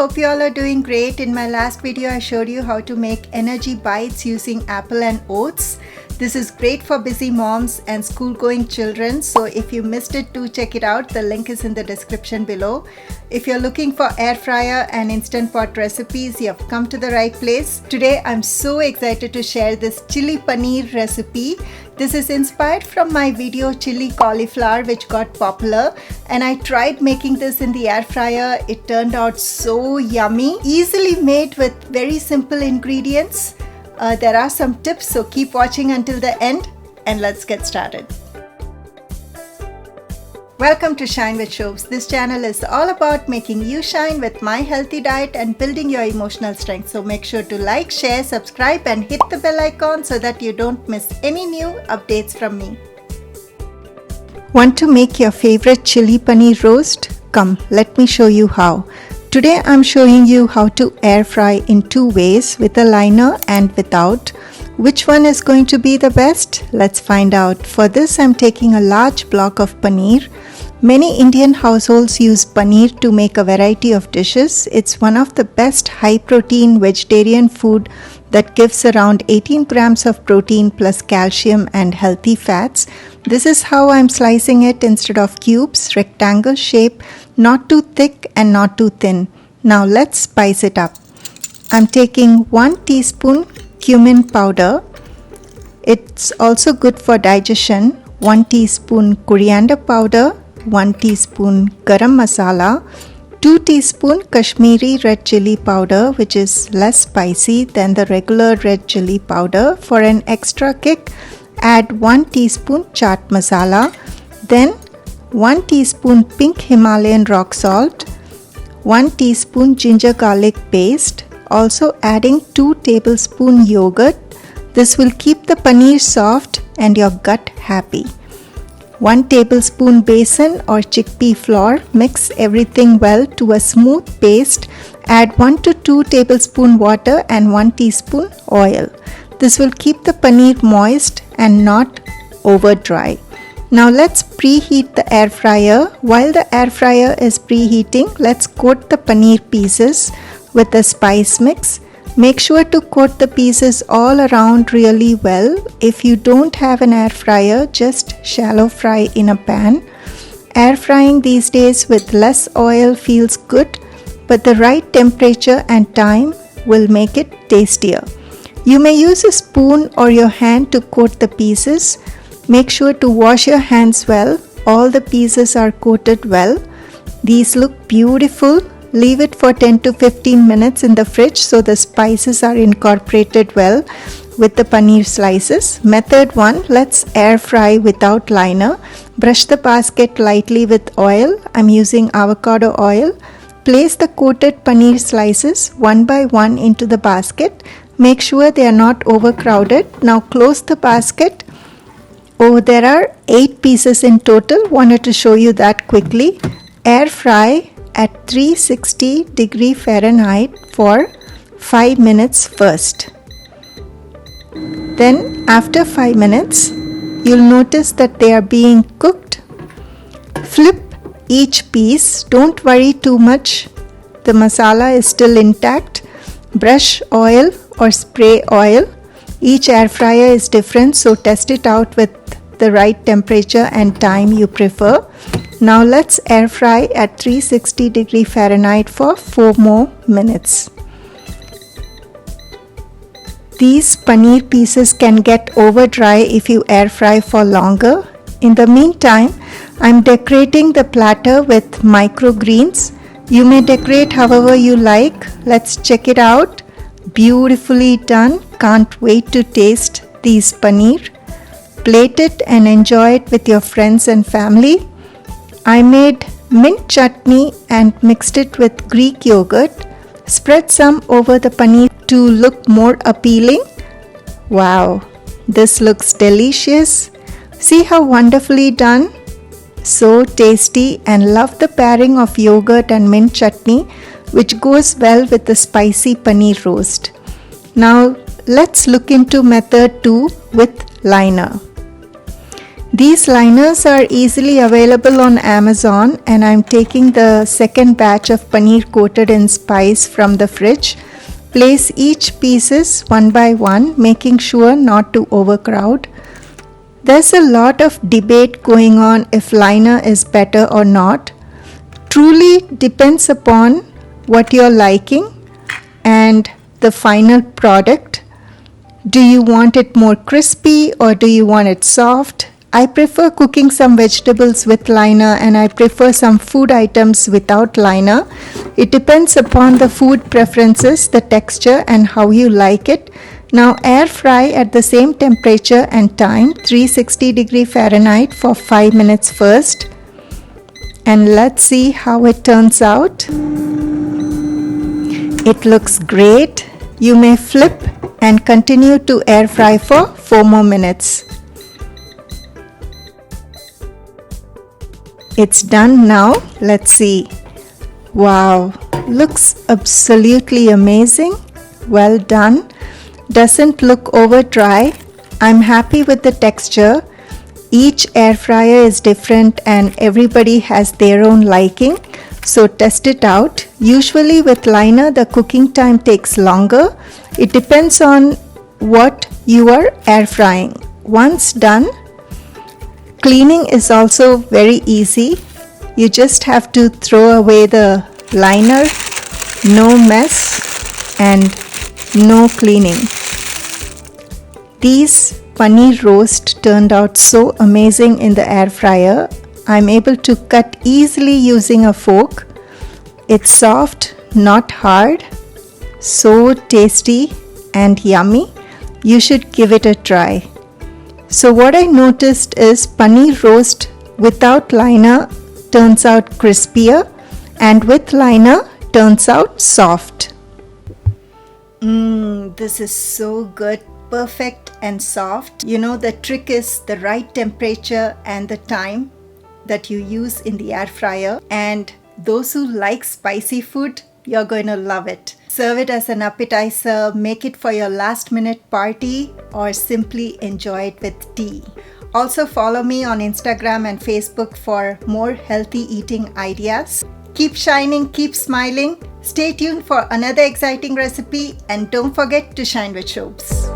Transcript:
hope you all are doing great. In my last video, I showed you how to make energy bites using apple and oats. This is great for busy moms and school-going children. So if you missed it, do check it out. The link is in the description below. If you're looking for air fryer and instant pot recipes, you have come to the right place. Today, I'm so excited to share this chili paneer recipe. This is inspired from my video chili cauliflower, which got popular, and I tried making this in the air fryer. It turned out so yummy, easily made with very simple ingredients. There are some tips, so keep watching until the end and let's get started. Welcome to Shine with Shobs. This channel is all about making you shine with my healthy diet and building your emotional strength. So make sure to like, share, subscribe and hit the bell icon so that you don't miss any new updates from me. Want to make your favorite chili paneer roast? Come, let me show you how. Today I'm showing you how to air fry in two ways, with a liner and without. Which one is going to be the best? Let's find out. For this I'm taking a large block of paneer. Many Indian households use paneer to make a variety of dishes. It's one of the best high protein vegetarian food that gives around 18 grams of protein plus calcium and healthy fats. This is how I'm slicing it instead of cubes, rectangle shape, not too thick and not too thin. Now let's spice it up. I'm taking 1 teaspoon cumin powder. It's also good for digestion. 1 teaspoon coriander powder, 1 teaspoon Garam Masala, 2 teaspoon Kashmiri red chili powder, which is less spicy than the regular red chili powder. For an extra kick, add 1 teaspoon Chaat Masala, then 1 teaspoon pink Himalayan rock salt, 1 teaspoon ginger garlic paste, also adding 2 tablespoon yogurt. This will keep the paneer soft and your gut happy. 1 tablespoon besan or chickpea flour. Mix everything well to a smooth paste. Add 1 to 2 tablespoon water and 1 teaspoon oil. This will keep the paneer moist and not over dry. Now let's preheat the air fryer. While the air fryer is preheating, let's coat the paneer pieces with the spice mix. Make sure to coat the pieces all around really well. If you don't have an air fryer, just shallow fry in a pan. Air frying these days with less oil feels good, but the right temperature and time will make it tastier. You may use a spoon or your hand to coat the pieces. Make sure to wash your hands well. All the pieces are coated well. These look beautiful. Leave it for 10 to 15 minutes in the fridge so the spices are incorporated well with the paneer slices. Method 1, let's air fry without liner. Brush the basket lightly with oil. I'm using avocado oil. Place the coated paneer slices one by one into the basket. Make sure they are not overcrowded. Now close the basket. Oh, there are 8 pieces in total. Wanted to show you that quickly. Air fry at 360 Fahrenheit for 5 minutes first. Then after 5 minutes, you'll notice that they are being cooked. Flip each piece. Don't worry too much. The masala is still intact. Brush oil or spray oil. Each air fryer is different, so test it out with the right temperature and time you prefer. Now let's air fry at 360 Fahrenheit for 4 more minutes. These paneer pieces can get over dry if you air fry for longer. In the meantime, I'm decorating the platter with microgreens. You may decorate however you like. Let's check it out. Beautifully done. Can't wait to taste these paneer. Plate it and enjoy it with your friends and family. I made mint chutney and mixed it with Greek yogurt. Spread some over the paneer to look more appealing. Wow, this looks delicious. See how wonderfully done? So tasty, and love the pairing of yogurt and mint chutney, which goes well with the spicy paneer roast. Now let's look into method 2 with liner. These liners are easily available on Amazon, and I'm taking the second batch of paneer coated in spice from the fridge. Place each pieces one by one, making sure not to overcrowd. There's a lot of debate going on if liner is better or not. Truly depends upon what you're liking and the final product. Do you want it more crispy or do you want it soft? I prefer cooking some vegetables with liner, and I prefer some food items without liner. It depends upon the food preferences, the texture, and how you like it. Now air fry at the same temperature and time, 360 Fahrenheit for 5 minutes first. And let's see how it turns out. It looks great. You may flip and continue to air fry for 4 more minutes. It's done now. Let's see. Wow, looks absolutely amazing. Well done. Doesn't look over dry. I'm happy with the texture. Each air fryer is different and everybody has their own liking. So test it out. Usually with liner the cooking time takes longer. It depends on what you are air frying. Once done, cleaning is also very easy. You just have to throw away the liner, no mess and no cleaning. These paneer roast turned out so amazing in the air fryer. I'm able to cut easily using a fork. It's soft, not hard, so tasty and yummy. You should give it a try. So what I noticed is paneer roast without liner turns out crispier and with liner turns out soft. This is so good, perfect and soft. You know, the trick is the right temperature and the time that you use in the air fryer. And those who like spicy food, you're going to love it. Serve it as an appetizer, make it for your last minute party, or simply enjoy it with tea. Also follow me on Instagram and Facebook for more healthy eating ideas. Keep shining, keep smiling. Stay tuned for another exciting recipe, and don't forget to shine with Shobs.